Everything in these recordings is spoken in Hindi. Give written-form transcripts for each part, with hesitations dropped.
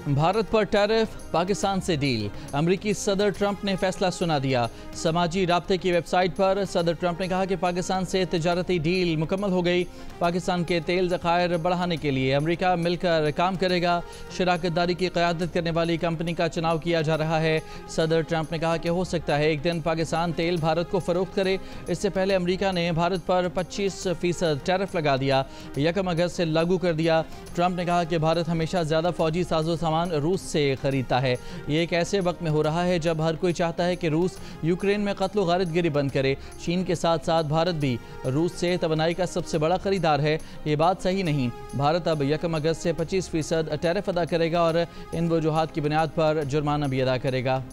भारत पर टैरिफ, पाकिस्तान से डील। अमरीकी सदर ट्रंप ने फैसला सुना दिया। समाजी राब्ते की वेबसाइट पर सदर ट्रंप ने कहा कि पाकिस्तान से तिजारती डील मुकम्मल हो गई। पाकिस्तान के तेल ज़खायर बढ़ाने के लिए अमरीका मिलकर काम करेगा। शराकत दारी की क़यादत करने वाली कंपनी का चुनाव किया जा रहा है। सदर ट्रंप ने कहा कि हो सकता है एक दिन पाकिस्तान तेल भारत को फ़रोख्त करे। इससे पहले अमरीका ने भारत पर 25% टैरिफ लगा दिया, 1 अगस्त से लागू कर दिया। ट्रंप ने कहा कि भारत हमेशा ज़्यादा फौजी साजो सामान रूस से खरीदता है। ये एक ऐसे वक्त में हो रहा है जब हर कोई चाहता है कि रूस यूक्रेन में कत्ल व गारतगिरी बंद करे। चीन के साथ साथ भारत भी रूस से तवानाई का सबसे बड़ा खरीदार है। ये बात सही नहीं। भारत अब 1 अगस्त से 25% टैरिफ अदा करेगा और इन वजूहात की बुनियाद पर जुर्माना भी अदा करेगा।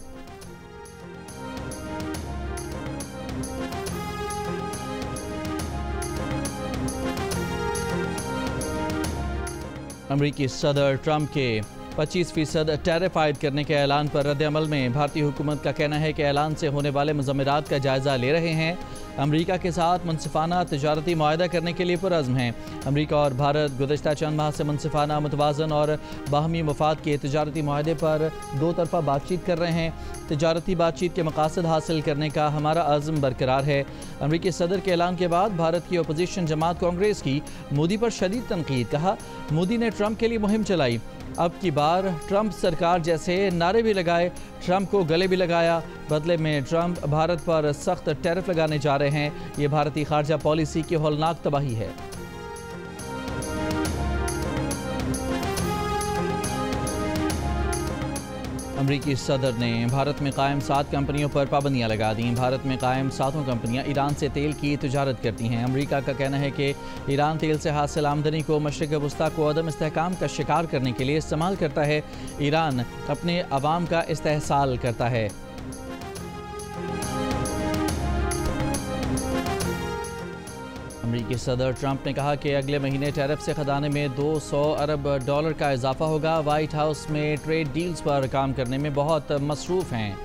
अमरीकी सदर ट्रंप के 25% टैरिफ आयद करने के ऐलान पर रद्द-ए-अमल में भारतीय हुकूमत का कहना है कि ऐलान से होने वाले मुज़म्मरात का जायज़ा ले रहे हैं। अमरीका के साथ मुनसिफाना तजारती मुआहदा करने के लिए पुरअज़्म हैं। अमरीका और भारत गुज़श्ता चंद माह से मुनसिफाना, मुतवाज़न और बाहमी मफाद के तजारती मुआहदे पर दो तरफ़ा बातचीत कर रहे हैं। तजारती बातचीत के मकासद हासिल करने का हमारा अज़्म बरकरार है। अमरीकी सदर के ऐलान के बाद भारत की अपोजिशन जमात कांग्रेस की मोदी पर शदीद तनकीद। कहा, मोदी ने ट्रंप के लिए मुहिम चलाई, अब की बार ट्रंप सरकार जैसे नारे भी लगाए, ट्रंप को गले भी लगाया। बदले में ट्रंप भारत पर सख्त टैरिफ लगाने जा रहे हैं। ये भारतीय खारजा पॉलिसी की हौलनाक तबाही है। अमरीकी सदर ने भारत में कायम 7 कंपनियों पर पाबंदियां लगा दी। भारत में कायम 7 कंपनियां ईरान से तेल की तिजारत करती हैं। अमरीका का कहना है कि ईरान तेल से हासिल आमदनी को मशरिक़ वस्ता को अदम इस्तेहकाम का शिकार करने के लिए इस्तेमाल करता है। ईरान अपने अवाम का इस्तेहसाल करता है। अमरीकी सदर ट्रंप ने कहा कि अगले महीने टैरिफ से खजाने में $200 अरब का इजाफा होगा। वाइट हाउस में ट्रेड डील्स पर काम करने में बहुत मसरूफ़ हैं।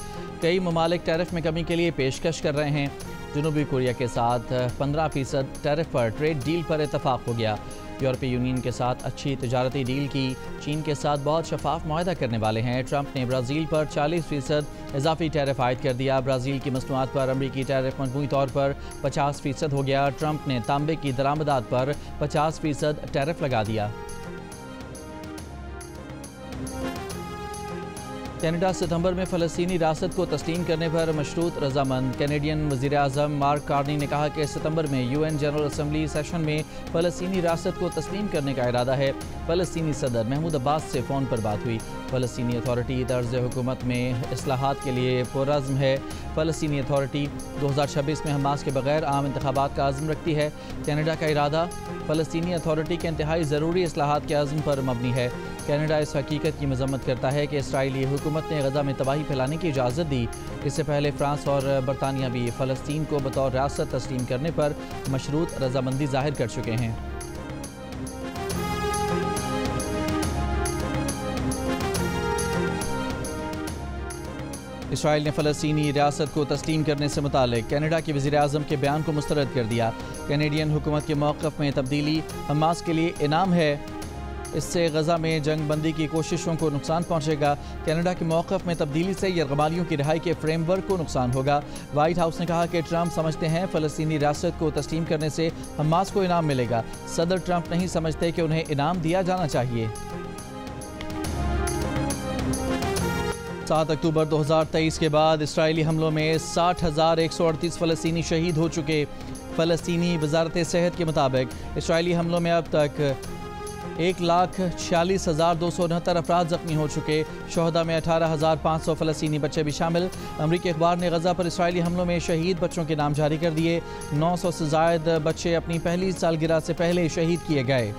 कई ममालिक टैरिफ में कमी के लिए पेशकश कर रहे हैं। जनूबी कोरिया के साथ 15% टैरिफ पर ट्रेड डील पर इतफाक़ हो गया। यूरोपीय यूनियन के साथ अच्छी तजारती डील की। चीन के साथ बहुत शफाफ मुआहदा करने वाले हैं। ट्रंप ने ब्राज़ील पर 40% इजाफी टैरिफ आयद कर दिया। ब्राज़ील की मसनूआत पर अमरीकी टैरिफ मजमूई तौर पर 50% हो गया। ट्रंप ने तांबे की दरामदात पर 50% टैरिफ लगा दिया। कनाडा सितंबर में फ़लस्तीनी रियासत को तस्लीम करने पर मशरूत रजामंद। कैनेडियन वज़ीर आज़म मार्क कार्नी ने कहा कि सितंबर में UN जनरल असम्बली सेशन में फ़लस्तीनी रियासत को तस्लीम करने का इरादा है। फ़लस्तीनी सदर महमूद अब्बास से फ़ोन पर बात हुई। फ़लस्तीनी अथॉरिटी तर्ज़ हुकूमत में इस्लाहात के लिए पुरअज़्म है। फ़लस्तीनी अथॉरिटी 2026 में हमास के बगैर आम इंतखाबात का अज़्म रखती है। कनाडा का इरादा फ़लस्तीनी अथॉरिटी के इंतहाई ज़रूरी इस्लाहात के अज़्म पर मबनी है। कनाडा इस हकीकत की मज़म्मत करता है कि इसराइली हुकूमत ने गज़ा में तबाही फैलाने की इजाज़त दी। इससे पहले फ्रांस और बरतानिया भी फ़लस्तीन को बतौर रियासत तस्लीम करने पर मशरूत रजामंदी ज़ाहिर कर चुके हैं। इसराइल ने फ़लस्तीनी रियासत को तस्लीम करने से मुतालिक कनाडा के वज़ीर आज़म के बयान को मुस्तरद कर दिया। कैनेडियन हुकूमत के मौक़िफ़ में तब्दीली हमास के लिए इनाम है। इससे गज़ा में जंग बंदी की कोशिशों को नुकसान पहुंचेगा। कनाडा के मौक़िफ़ में तब्दीली से यरग़मालियों की रिहाई के फ्रेमवर्क को नुकसान होगा। वाइट हाउस ने कहा कि ट्रंप समझते हैं फ़लस्तीनी रियासत को तस्लीम करने से हमास को इनाम मिलेगा। सदर ट्रंप नहीं समझते कि उन्हें इनाम दिया जाना चाहिए। 7 अक्टूबर 2023 के बाद इसराइली हमलों में 60,138 फ़लस्तीनी शहीद हो चुके। फ़लस्तीनी वज़ारत सेहत के मुताबिक इसराइली हमलों में अब तक 1,46,269 अफराद ज़ख्मी हो चुके। शोहदा में 18,500 फ़लस्तीनी बच्चे भी शामिल। अमरीकी अखबार ने गज़ा पर इसराइली हमलों में शहीद बच्चों के नाम जारी कर दिए। 900 से ज़ायद बच्चे अपनी पहली सालगिरह से पहले शहीद किए गए।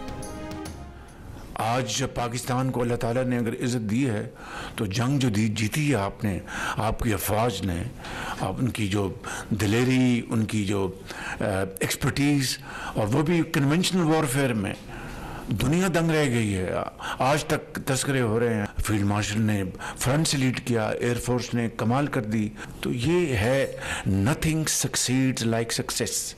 आज पाकिस्तान को अल्लाह ताला ने अगर इज़्ज़त दी है तो जंग जो जीती है आपने, आपकी अफवाज ने, उनकी जो दिलेरी, उनकी जो एक्सपर्टीज़, और वो भी कन्वेंशनल वॉरफेयर में दुनिया दंग रह गई है। आज तक तस्करे हो रहे हैं। फील्ड मार्शल ने फ्रंट से लीड किया, एयरफोर्स ने कमाल कर दी। तो ये है नथिंग सक्सीड्स लाइक सक्सेस।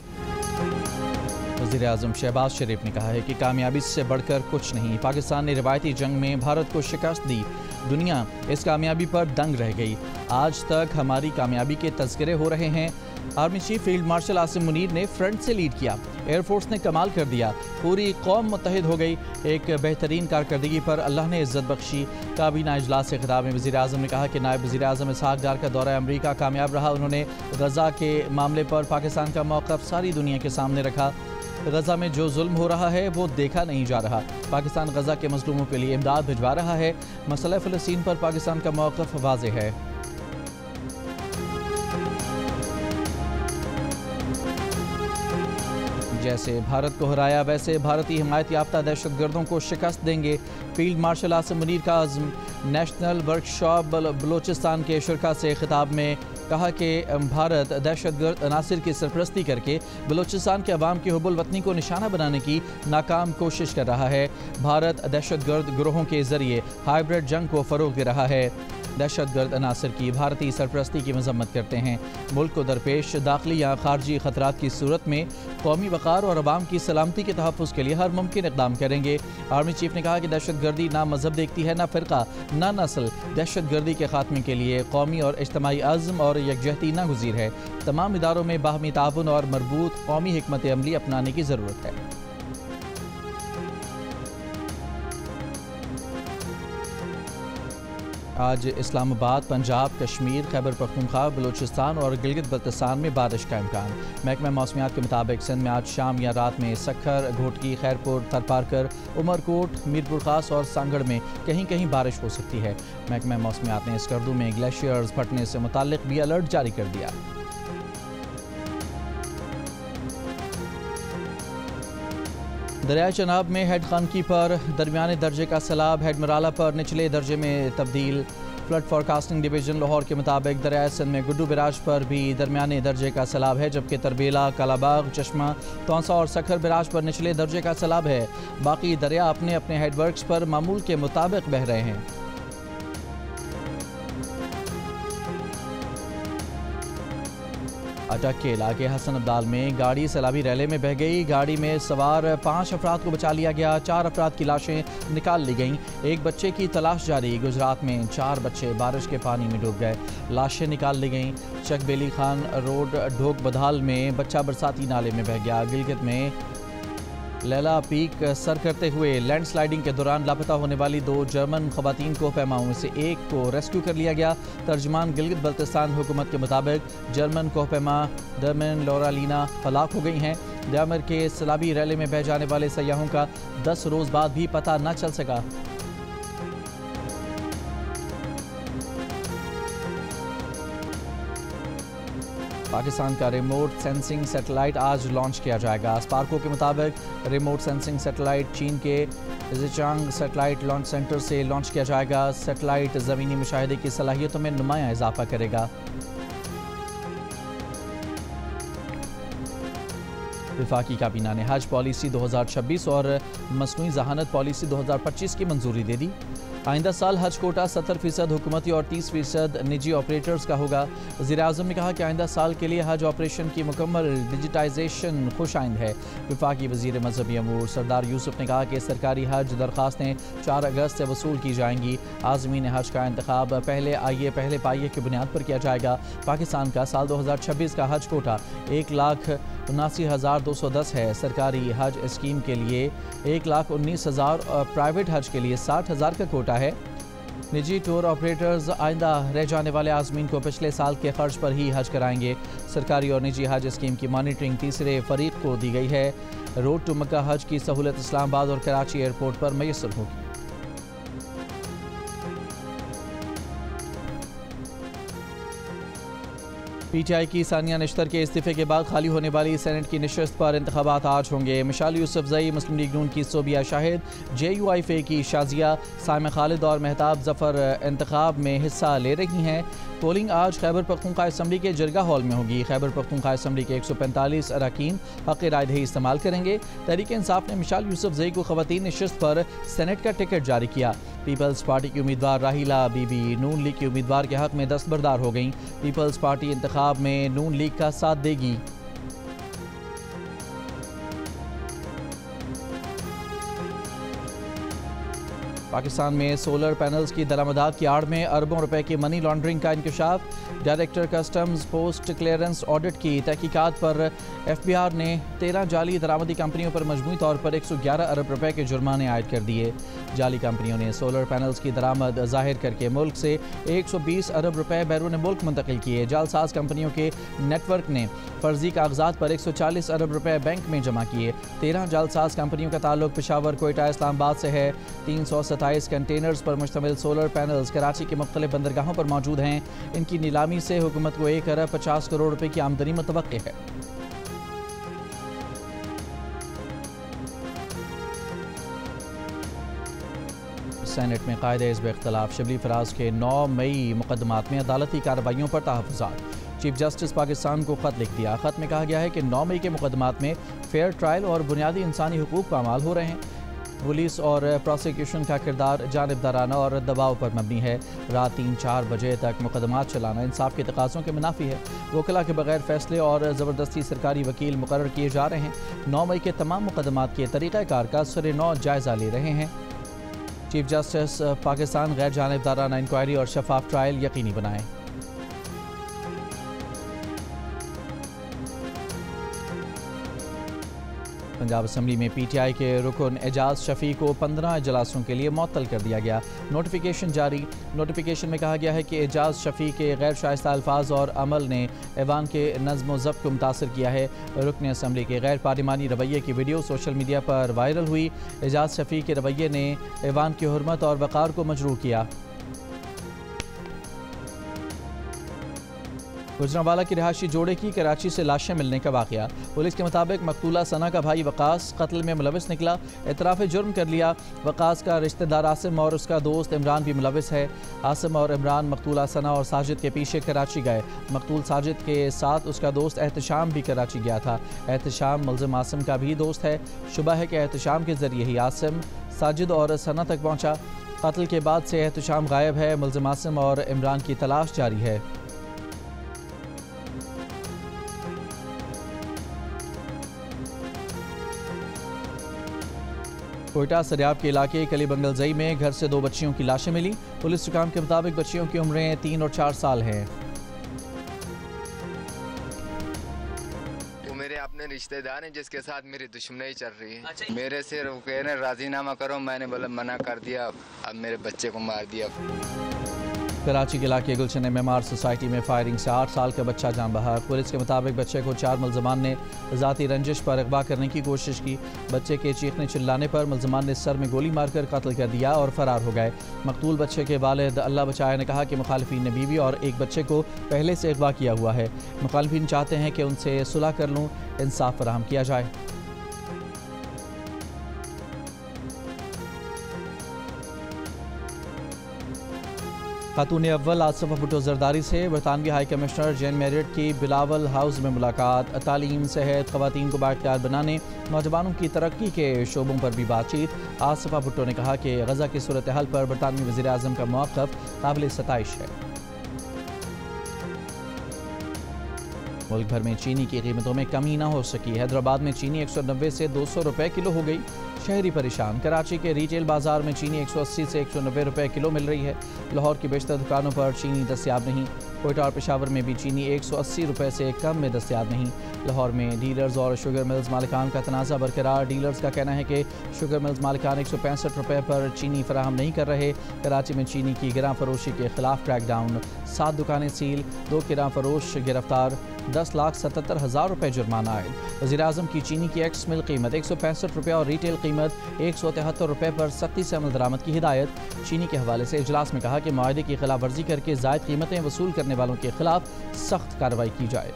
वज़ीर-ए-आज़म शहबाज शरीफ ने कहा है कि कामयाबी से बढ़कर कुछ नहीं। पाकिस्तान ने रिवायती जंग में भारत को शिकस्त दी, दुनिया इस कामयाबी पर दंग रह गई। आज तक हमारी कामयाबी के तज़किरे हो रहे हैं। Army chief field marshal Asim Munir ने फ्रंट से लीड किया, एयरफोर्स ने कमाल कर दिया, पूरी कौम मुत्तहिद हो गई। एक बेहतरीन कारकर्दगी पर अल्लाह ने इज़्ज़त बख्शी। काबीना इजलास से खिताब में वज़ीर-ए-आज़म ने कहा कि नायब वज़ीर-ए-आज़म इसहाक डार का दौरा अमरीका कामयाब रहा। उन्होंने गज़ा के मामले पर पाकिस्तान का मौक़िफ़ सारी दुनिया के सामने रखा। गज़ा में जो जुल्म हो रहा है वो देखा नहीं जा रहा। पाकिस्तान गज़ा के मज़लूमों के लिए इमदाद भिजवा रहा है। मसला फ़लस्तीन पर पाकिस्तान का मौक़िफ़ वाज़ेह है। जैसे भारत को हराया वैसे भारतीय हिमायत याफ्ता दहशतगर्दों को शिकस्त देंगे। फील्ड मार्शल आसिम मुनीर का आज़म। नेशनल वर्कशॉप बलूचिस्तान के शुरका से खिताब में कहा कि भारत दहशतगर्द अनासिर की सरपरस्ती करके बलूचिस्तान के अवाम की हुब्बुल वतनी को निशाना बनाने की नाकाम कोशिश कर रहा है। भारत दहशतगर्द गिरोहों के ज़रिए हाइब्रिड जंग को फ़रोग़ दे रहा है। दहशतगर्द अनासर की भारतीय सरपरस्ती की मजम्मत करते हैं। मुल्क को दरपेश दाखिली या खारजी खतरात की सूरत में कौमी वक़ार और अवाम की सलामती के तहफ़्फ़ुज़ के लिए हर मुमकिन इक़दाम करेंगे। आर्मी चीफ ने कहा कि दहशतगर्दी ना मज़हब देखती है, ना फ़िरका, ना नस्ल। दहशतगर्दी के ख़ात्मे के लिए कौमी और इज्तिमाई अज़्म और यकजहती नागुज़ीर है। तमाम इदारों में बाहमी ताउन और मरबूत कौमी हिकमत अमली अपनाने की ज़रूरत है। आज इस्लामाबाद, पंजाब, कश्मीर, खैबर पख्तूनख्वा, बलूचिस्तान और गिलगित बल्तिस्तान में बारिश का इम्कान। महकमा मौसमियात के मुताबिक सिंध में आज शाम या रात में सक्खर, घोटकी, खैरपुर, थरपारकर, उमरकोट, मीरपुर खास और सांगड़ में कहीं कहीं बारिश हो सकती है। महकमा मौसमियात ने स्कर्दू में ग्लेशियर्स फटने से मुताल्लिक भी अलर्ट जारी कर दिया। दरियाए चनाब में हेड खानकी पर दरमियाने दर्जे का सैलाब, हेड मराला पर निचले दर्जे में तब्दील। फ्लड फोरकास्टिंग डिवीज़न लाहौर के मुताबिक दरियाए सिंध में गुड्डू बिराज पर भी दरमियाने दर्जे का सैलाब है, जबकि तरबेला, कालाबाग, चश्मा, तौंसा और सखर बिराज पर निचले दर्जे का सैलाब है। बाकी दरिया अपने अपने हेडवर्क्स पर मामूल के मुताबिक बह रहे हैं। अटक के इलाके हसन अब्दाल में गाड़ी सैलाबी रैले में बह गई। गाड़ी में सवार 5 अफराद को बचा लिया गया। 4 अफराद की लाशें निकाल ली गईं। एक बच्चे की तलाश जारी। गुजरात में 4 बच्चे बारिश के पानी में डूब गए, लाशें निकाल ली गईं। चकबेली खान रोड ढोक बधाल में बच्चा बरसाती नाले में बह गया। गिलगित में लैला पीक सर करते हुए लैंडस्लाइडिंग के दौरान लापता होने वाली 2 जर्मन खवातीन को पैमाओं में से एक को रेस्क्यू कर लिया गया। तर्जमान गिलगित बल्तिस्तान हुकूमत के मुताबिक जर्मन कोहपैमा डर्मेन लोरालीना हलाक हो गई हैं। ड्यामर के सैलाबी रैले में बह जाने वाले सयाहों का 10 रोज़ बाद भी पता न चल सका। पाकिस्तान का रिमोट सेंसिंग सैटेलाइट आज लॉन्च किया जाएगा। स्पार्को के मुताबिक रिमोट सेंसिंग सैटेलाइट चीन के जिचांग सैटेलाइट लॉन्च सेंटर से लॉन्च किया जाएगा। सैटेलाइट ज़मीनी मुशाहिदे की सलाहियतों में नुमाया इजाफा करेगा। वफाकी काबीना ने हज पॉलिसी 2026 और मसनूई जहानत पॉलिसी 2025 की मंजूरी दे दी। आइंदा साल हज कोटा 70% हुकूमती और 30% निजी ऑपरेटर्स का होगा। वज़ीर-ए-आज़म ने कहा कि आइंदा साल के लिए हज ऑपरेशन की मुकम्मल डिजिटाइजेशन खुशाइंद है। वफाकी वज़ीर मजहबी अमूर सरदार यूसुफ ने कहा कि सरकारी हज दरख्वास्तें 4 अगस्त से वसूल की जाएंगी। आज़मीन हज का इंतखाब पहले आइए पहले पाइए की बुनियाद पर किया जाएगा। पाकिस्तान का साल 2026 का हज कोटा 1,79,210 है। सरकारी हज स्कीम के लिए 1,19,000 और प्राइवेट हज के लिए 60,000 का कोटा है। निजी टूर ऑपरेटर्स आइंदा रह जाने वाले आज़मीन को पिछले साल के खर्च पर ही हज कराएंगे। सरकारी और निजी हज स्कीम की मॉनिटरिंग तीसरे फरीक को दी गई है। रोड टू मक्का हज की सहूलत इस्लामाबाद और कराची एयरपोर्ट पर मैसर होगी। पीटीआई की सानिया निश्तर के इस्तीफे के बाद खाली होने वाली सेनेट की नशस्त पर इंतखाबात आज होंगे। मिशाल यूसुफजई, मुस्लिम लीग नून की सोबिया शाहिद, JUIF की शाजिया, साइमा खालिद और मेहताब जफर इंतखाब में हिस्सा ले रही हैं। पोलिंग आज खैबर पख्तूनख्वा असम्बली के जरगा हॉल में होगी। खैबर पख्तूनख्वा असम्बली के 145 अरकान हक़ रायदही इस्तेमाल करेंगे। तहरीक इंसाफ ने मिशाल यूसुफजई को ख़वातीन नशस्त पर सेनेट का टिकट जारी किया। पीपल्स पार्टी की उम्मीदवार राहिला बीबी नून लीग के उम्मीदवार के हक़ में दस्तबरदार हो गईं। पीपल्स पार्टी इंतखाब में नून लीग का साथ देगी। पाकिस्तान में सोलर पैनल्स की दरामदात की आड़ में अरबों रुपए की मनी लॉन्ड्रिंग का इंकशाफ। Director customs post clearance audit की तहकीकात पर FBI ने 13 जाली दरामदी कंपनियों पर मजमूई तौर पर 111 अरब रुपए के जुर्माने आयद कर दिए। जाली कंपनियों ने सोलर पैनल्स की दरामद जाहिर करके मुल्क से 120 अरब रुपए बैरून मुल्क मुंतकिल किए। जालसाज कंपनियों के नेटवर्क ने फर्जी कागजात पर 140 अरब रुपए बैंक में जमा किए। 13 जालसाज कंपनियों का ताल्लुक पेशावर, कोयटा, इस्लामाबाद से है। 327 कंटेनर्स पर मुश्तमिल सोलर पैनल्स कराची के मुख्तलिफ बंदरगाहों पर मौजूद हैं। इनकी नीलामी से हुकूमत को 1 अरब 50 करोड़ रुपए की आमदनी मुतवक्किल है। सेनेट में कायदे हिज़्ब इख्तिलाफ शिबली फराज के 9 मई मुकदमात में अदालती कार्रवाइयों पर तहफ़्फ़ुज़ात। चीफ जस्टिस पाकिस्तान को ख़त लिख दिया। ख़त में कहा गया है कि 9 मई के मुकदमात में फेयर ट्रायल और बुनियादी इंसानी हुकूक का अमाल हो रहे हैं। पुलिस और प्रोसिक्यूशन का किरदार जानिबदाराना और दबाव पर मबनी है। रात 3-4 बजे तक मुकदमात चलाना इंसाफ के तकाज़ों के मुनाफी है। वकला के बगैर फैसले और ज़बरदस्ती सरकारी वकील मुकर्रर किए जा रहे हैं। 9 मई के तमाम मुकदमात के तरीक़ाकार का सरे-नौ जायज़ा ले रहे हैं। चीफ जस्टिस पाकिस्तान गैर जानिबदाराना इंक्वायरी और शफाफ ट्रायल यकीनी बनाएं। पंजाब असम्बली में PTI के रुकन एजाज शफी को 15 इजलासों के लिए मुअत्तल कर दिया गया। नोटिफिकेशन जारी। नोटिफिकेशन में कहा गया है कि एजाज शफी के गैर शाइस्ता अल्फाज और अमल ने ऐवान के नज़्म व ज़ब्त को मुतासर किया है। रुकन असम्बली के गैर पार्लिमानी रवैये की वीडियो सोशल मीडिया पर वायरल हुई। एजाज शफी के रवैये ने ऐवान की हुर्मत और वक़ार को मजरूह किया। गुजरांवाला की रिहायशी जोड़े की कराची से लाशें मिलने का वाक़या। पुलिस के मुताबिक मकतूला सना का भाई वकास कत्ल में मुलविस निकला। एतराफ़ जुर्म कर लिया। वकास का रिश्तेदार आसिम और उसका दोस्त इमरान भी मुलविस है। आसिम और इमरान मकतूला सना और साजिद के पीछे कराची गए। मकतूल साजिद के साथ उसका दोस्त एहतशाम भी कराची गया था। एहतशाम मुलजिम आसिम का भी दोस्त है। शुबा है कि एहतशाम के ज़रिए ही आसिम साजिद और सना तक पहुँचा। कत्ल के बाद से एहतशाम गायब है। मुलजिम आसिम और इमरान की तलाश जारी है। कोयटा सरियाब के इलाके कली बंगलजई में घर से 2 बच्चियों की लाशें मिली। पुलिस हुकाम के मुताबिक बच्चियों की उम्रें 3 और 4 साल हैं। वो मेरे अपने रिश्तेदार हैं जिसके साथ मेरी दुश्मनी चल रही है। अच्छा। मेरे से वो कह रहे राजीनामा करो, मैंने बोला मना कर दिया। अब मेरे बच्चे को मार दिया। कराची के इलाके गुलशन मेमार सोसाइटी में फायरिंग से 8 साल का बच्चा जान बहक। पुलिस के मुताबिक बच्चे को 4 मुलजमान ने ज़ाती रंजिश पर अगवा करने की कोशिश की। बच्चे के चीखने चिल्लाने पर मुलजमान ने सर में गोली मारकर कत्ल कर दिया और फरार हो गए। मकतूल बच्चे के वालिद अल्लाह बचाए ने कहा कि मुखालिफिन ने बीवी और एक बच्चे को पहले से अगवा किया हुआ है। मुखालिफिन चाहते हैं कि उनसे सुलह कर लूँ, इंसाफ फराहम किया जाए। खातून अव्वल आसिफा भुट्टो जरदारी से बरतानवी हाई कमिश्नर जेन मेरिट की बिलावल हाउस में मुलाकात। तालीम, सेहत, ख़वातीन को बाइख्तियार बनाने, नौजवानों की तरक्की के शोबों पर भी बातचीत। आसिफा भुट्टो ने कहा कि गज़ा की सूरत हाल पर बरतानवी वज़ीर आज़म का मौक़िफ़ काबिल सताइश है। मुल्क भर में चीनी की कीमतों में कमी न हो सकी। हैदराबाद में चीनी 190 से 200 रुपये किलो हो गई। शहरी परेशान। कराची के रिटेल बाजार में चीनी 180 से 190 रुपये किलो मिल रही है। लाहौर की बेशतर दुकानों पर चीनी दस्तियाब नहीं। कोयटा और पेशावर में भी चीनी 180 रुपये से कम में दस्तियाब नहीं। लाहौर में डीलर्स और शुगर मिल्स मालिकान का तनाज़ा बरकरार। डीलर्स का कहना है कि शुगर मिल्स मालिकान 165 रुपये पर चीनी फराहम नहीं कर रहे। कराची में चीनी की गिरां फरोशी के खिलाफ क्रैकडाउन। 7 दुकानें सील, 2 गिरां फरोश गिरफ्तार। 10,77,000 रुपये जुर्माना आए। वज़ीर आज़म की चीनी की एक्स मिल कीमत 165 रुपये और रिटेल कीमत 173 रुपये पर सख्ती से अमल दरामद की हिदायत। चीनी के हवाले से इजलास में कहा कि मुआहदे की खिलाफ वर्जी करके ज़ायद कीमतें वसूल करने वालों के खिलाफ सख्त कार्रवाई की जाए।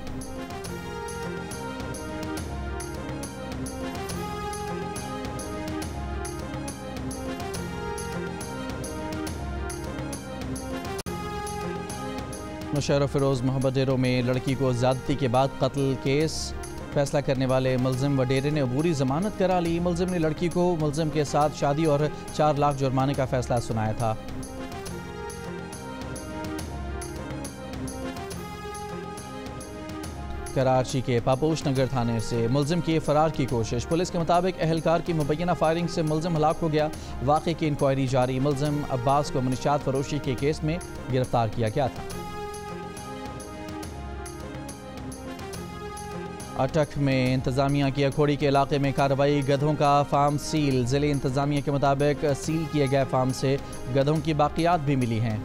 मुशर्रफ फिरोज़ मोहम्मद डेरों में लड़की को ज़्यादती के बाद कत्ल केस फैसला करने वाले मुलजिम व डेरे ने अबूरी ज़मानत करा ली। मुलजिम ने लड़की को मुलजिम के साथ शादी और 4 लाख जुर्माने का फैसला सुनाया था। कराची के पापोश नगर थाने से मुलजिम की फरार की कोशिश। पुलिस के मुताबिक अहलकार की मुबैना फायरिंग से मुलजिम हलाक हो गया। वाक़े की इंक्वायरी जारी। मुलजिम अब्बास को मुनशियात फरोशी के केस में गिरफ्तार किया गया था। अटक में इंतजामिया की अखोड़ी के इलाके में कार्रवाई। गधों का फार्म सील। जिले इंतजामिया के मुताबिक सील किए गए फार्म से गधों की बाकियात भी मिली हैं।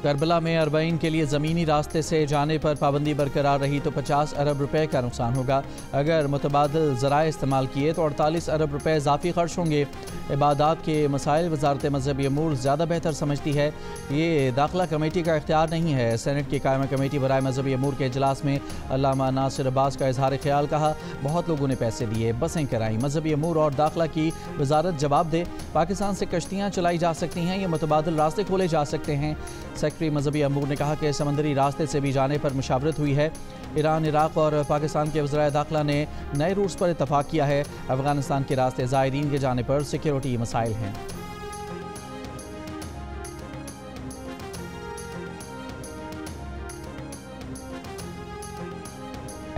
करबला में अरबईन के लिए ज़मीनी रास्ते से जाने पर पाबंदी बरकरार रही तो 50 अरब रुपए का नुकसान होगा। अगर मुतबादल ज़राए इस्तेमाल किए तो 48 अरब रुपए इजाफी खर्च होंगे। इबादात के मसाइल वजारत मजहबी अमूर ज़्यादा बेहतर समझती है। ये दाखिला कमेटी का इख्तियार नहीं है। सेनेट की कायमा कमेटी बराए मजहबी अमूर के इजलास में अल्लामा नासिर अब्बास का इजहार ख्याल। कहा, बहुत लोगों ने पैसे दिए, बसें कराई, मजहबी अमूर और दाखिला की वजारत जवाब दे। पाकिस्तान से कश्तियाँ चलाई जा सकती हैं, ये मुतबादल रास्ते खोले जा सकते हैं। सेक्रेटरी मजहबी अमूर ने कहा कि समंदरी रास्ते से भी जाने पर मुशावरत हुई है। ईरान, इराक और पाकिस्तान के वज़राए दाखिला ने नए रूट्स पर इत्तफाक किया है। अफगानिस्तान के रास्ते ज़ायरीन के जाने पर सिक्योरिटी मसाइल हैं।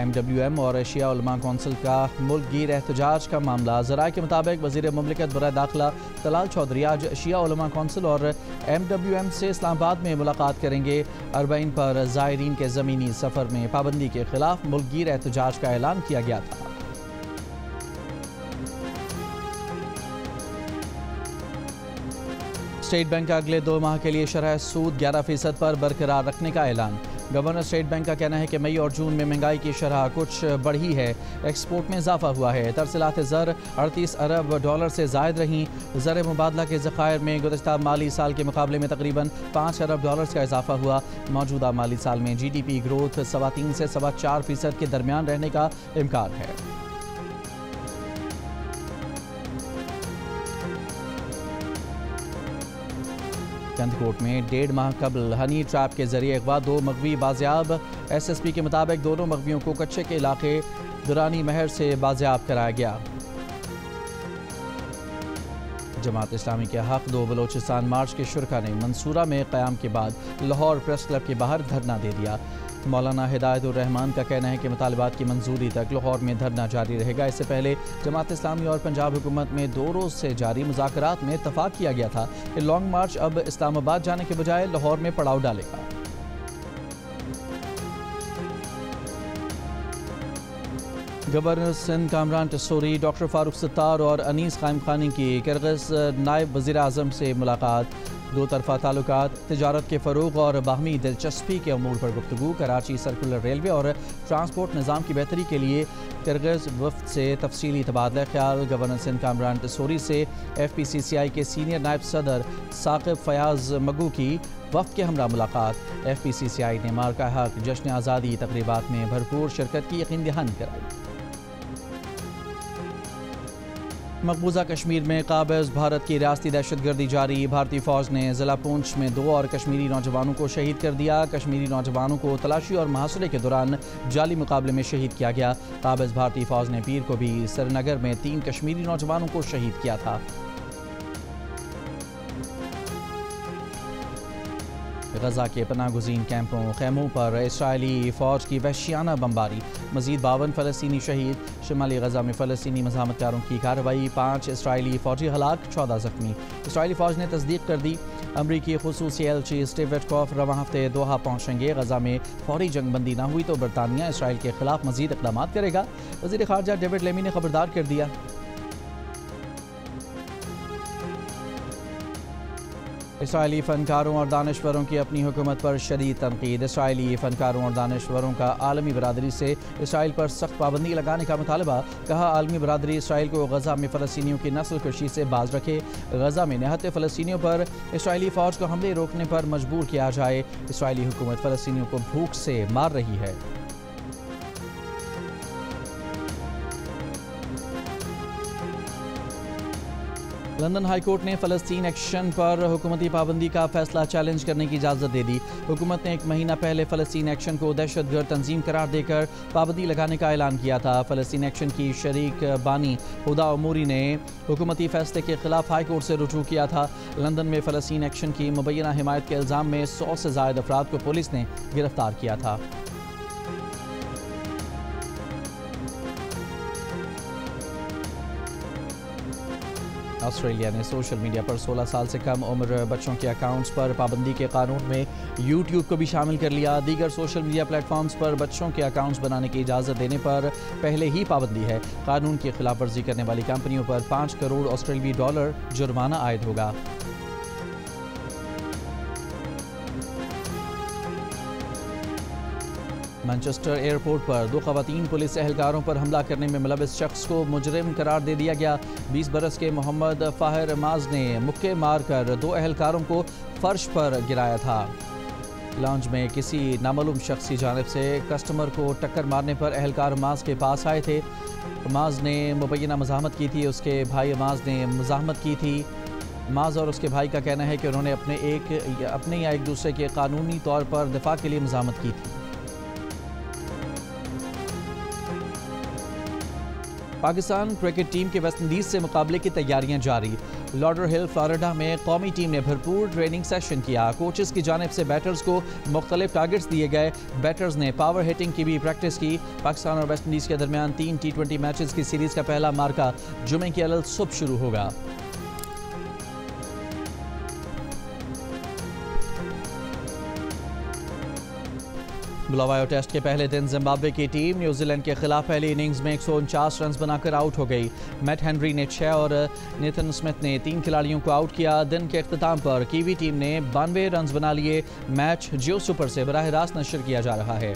MWM और शिया उलमा कौंसिल का मुल्क गिर एहतजाज का मामला। ज़राए के मुताबिक वज़ीर मुमलिकत बराए दाखिला तलाल चौधरी आज शिया उलमा कौंसिल और MWM से इस्लामाबाद में मुलाकात करेंगे। अरबईन पर ज़ायरीन के ज़मीनी सफ़र में पाबंदी के खिलाफ मुल्क गिर एहतजाज का ऐलान किया गया था। स्टेट बैंक का अगले 2 माह के लिए शरह सूद 11% पर बरकरार रखने का ऐलान। गवर्नर स्टेट बैंक का कहना है कि मई और जून में महंगाई की शरह कुछ बढ़ी है। एक्सपोर्ट में इजाफा हुआ है। तरसीलात ज़र 38 अरब डॉलर से ज़ायद रहीं। ज़र मुबादला के ज़खायर में गुज़श्ता माली साल के मुकाबले में तकरीबन 5 अरब डॉलर का इजाफा हुआ। मौजूदा माली साल में GDP ग्रोथ 3.25 से 4.25% के दरमियान रहने का इम्कान है। कंदकोट में 1.5 माह कबल हनी ट्रैप के जरिए अगवा 2 मगवी बाजियाब। SSP के मुताबिक दोनों मगवियों को कच्चे के इलाके दुरानी महर से बाजियाब कराया गया। जमात इस्लामी के हक 2 बलोचिस्तान मार्च के शुरा ने मंसूरा में क़याम के बाद लाहौर प्रेस क्लब के बाहर धरना दे दिया। मौलाना हिदायतुर रहमान का कहना है कि मुतालबात की मंजूरी तक लाहौर में धरना जारी रहेगा। इससे पहले जमात इस्लामी और पंजाब हुकूमत में 2 रोज़ से जारी मुज़ाकरात में इत्तफाक किया गया था कि लॉन्ग मार्च अब इस्लामाबाद जाने के बजाय लाहौर में पड़ाव डालेगा। गवर्नर सिंध कामरान टसूरी, डॉक्टर फारूक सत्तार और अनीस कायम खानी की किर्गिज़ नायब वज़ीर आज़म से मुलाकात। 2 तरफ़ा ताल्लुकात, तिजारत के फ़रोग़ और बाहमी दिलचस्पी के अमूर पर गुफ्तगू। कराची सर्कुलर रेलवे और ट्रांसपोर्ट निज़ाम की बेहतरी के लिए किर्गिज़ वफ़द से तफसीली तबादला ख्याल। गवर्नर सिंध कामरान टसूरी से FPCCI के सीनियर नायब सदर साकिब फयाज़ मगू की वफ़द के हमरा मुलाकात। FPCCI ने मार्का हक जश्न आज़ादी तक़रीबात में भरपूर शिरकत की यकीन दहानी कराई। मकबूजा कश्मीर में काबिज़ भारत की रियासती दहशतगर्दी जारी। भारतीय फ़ौज ने ज़िला पूंछ में 2 और कश्मीरी नौजवानों को शहीद कर दिया। कश्मीरी नौजवानों को तलाशी और मुहासरे के दौरान जाली मुकाबले में शहीद किया गया। काबिज़ भारतीय फ़ौज ने पीर को भी श्रीनगर में 3 कश्मीरी नौजवानों को शहीद किया था। गजा के पनाहगुज़ीन कैंपों खैमों पर इसराइली फ़ौज की वहशियाना बमबारी। मज़ीद 52 फ़लस्तीनी शहीद। शिमाली गजा में फ़लस्तीनी मज़ामतकारों की कार्रवाई। 5 इसराइली फ़ौजी हलाक, 14 ज़ख्मी। इसराइली फ़ौज ने तस्दीक कर दी। अमरीकी ख़ुसूसी एलची स्टीव विटकॉफ रवां हफ्ते दोहा पहुँचेंगे। गजा में फौरी जंगबंदी न हुई तो बरतानिया इसराइल के खिलाफ मज़ीद इक़दाम करेगा। वज़ीर ख़ारजा डेविड लेमी ने खबरदार कर दिया। इसराइली फ़नकारों और दानश्वरों की अपनी हुकूमत पर शदीद तनकीद। इसराइली फ़नकारों और दानश्वरों का आलमी बरादरी से इसराइल पर सख्त पाबंदी लगाने का मुतालबा। कहा, आलमी बरादरी इसराइल को गजा में फ़लस्तीनियों की नस्ल कशी से बाज रखे। गजा में निहत्ते फ़लस्तीनियों पर इसराइली फ़ौज को हमले रोकने पर मजबूर किया जाए। इसराइली हुकूमत फ़लस्तीनियों को भूख से मार रही है। लंदन हाई कोर्ट ने फ़लस्तीन एक्शन पर हुकूमती पाबंदी का फैसला चैलेंज करने की इजाज़त दे दी। हुकूमत ने 1 महीना पहले फ़लस्तीन एक्शन को दहशतगर्द तंजीम करार देकर पाबंदी लगाने का ऐलान किया था। फ़लस्तीन एक्शन की शरीक बानी हुदा उमूरी ने हुकूमती फैसले के खिलाफ हाई कोर्ट से रुजू किया था। लंदन में फ़लस्तीन एक्शन की मुबैना हिमायत के इल्ज़ाम में 100 से ज़ायद अफराद को पुलिस ने गिरफ्तार किया था। ऑस्ट्रेलिया ने सोशल मीडिया पर 16 साल से कम उम्र बच्चों के अकाउंट्स पर पाबंदी के कानून में यूट्यूब को भी शामिल कर लिया। दीगर सोशल मीडिया प्लेटफॉर्म्स पर बच्चों के अकाउंट्स बनाने की इजाज़त देने पर पहले ही पाबंदी है। कानून की खिलाफ वर्जी करने वाली कंपनियों पर $5 करोड़ जुर्माना आयद होगा। मैनचेस्टर एयरपोर्ट पर 2 ख़वातीन पुलिस एहलकारों पर हमला करने में मुलविस शख्स को मुजरिम करार दे दिया गया। 20 बरस के मोहम्मद फ़ाहिर माज ने मुक्के मारकर 2 एहलकारों को फर्श पर गिराया था। लॉन्ज में किसी नामालूम शख्स की जानिब से कस्टमर को टक्कर मारने पर एहलकार माज के पास आए थे। माज ने मुबैना मज़ाहमत की थी, उसके भाई माज ने मज़ाहमत की थी। माज और उसके भाई का कहना है कि उन्होंने अपने या एक दूसरे के कानूनी तौर पर दिफा के लिए मज़ाहमत की थी। पाकिस्तान क्रिकेट टीम के वेस्ट इंडीज़ से मुकाबले की तैयारियां जारी। लॉडरहिल फ्लोरिडा में कौमी टीम ने भरपूर ट्रेनिंग सेशन किया। कोचेस की जानिब से बैटर्स को मुख्तलिफ टारगेट्स दिए गए। बैटर्स ने पावर हिटिंग की भी प्रैक्टिस की। पाकिस्तान और वेस्ट इंडीज़ के दरमियान 3 T20 मैचेस की सीरीज़ का पहला मार्का जुमे की अलग सुबह शुरू होगा। बुलावायो टेस्ट के पहले दिन जिम्बाब्वे की टीम न्यूजीलैंड के खिलाफ पहली इनिंग्स में 149 रन बनाकर आउट हो गई। मैट हेनरी ने 6 और नेथन स्मिथ ने 3 खिलाड़ियों को आउट किया। दिन के अख्ताम पर कीवी टीम ने 92 रन बना लिए। मैच जियो सुपर से बराह रास्त नशर किया जा रहा है।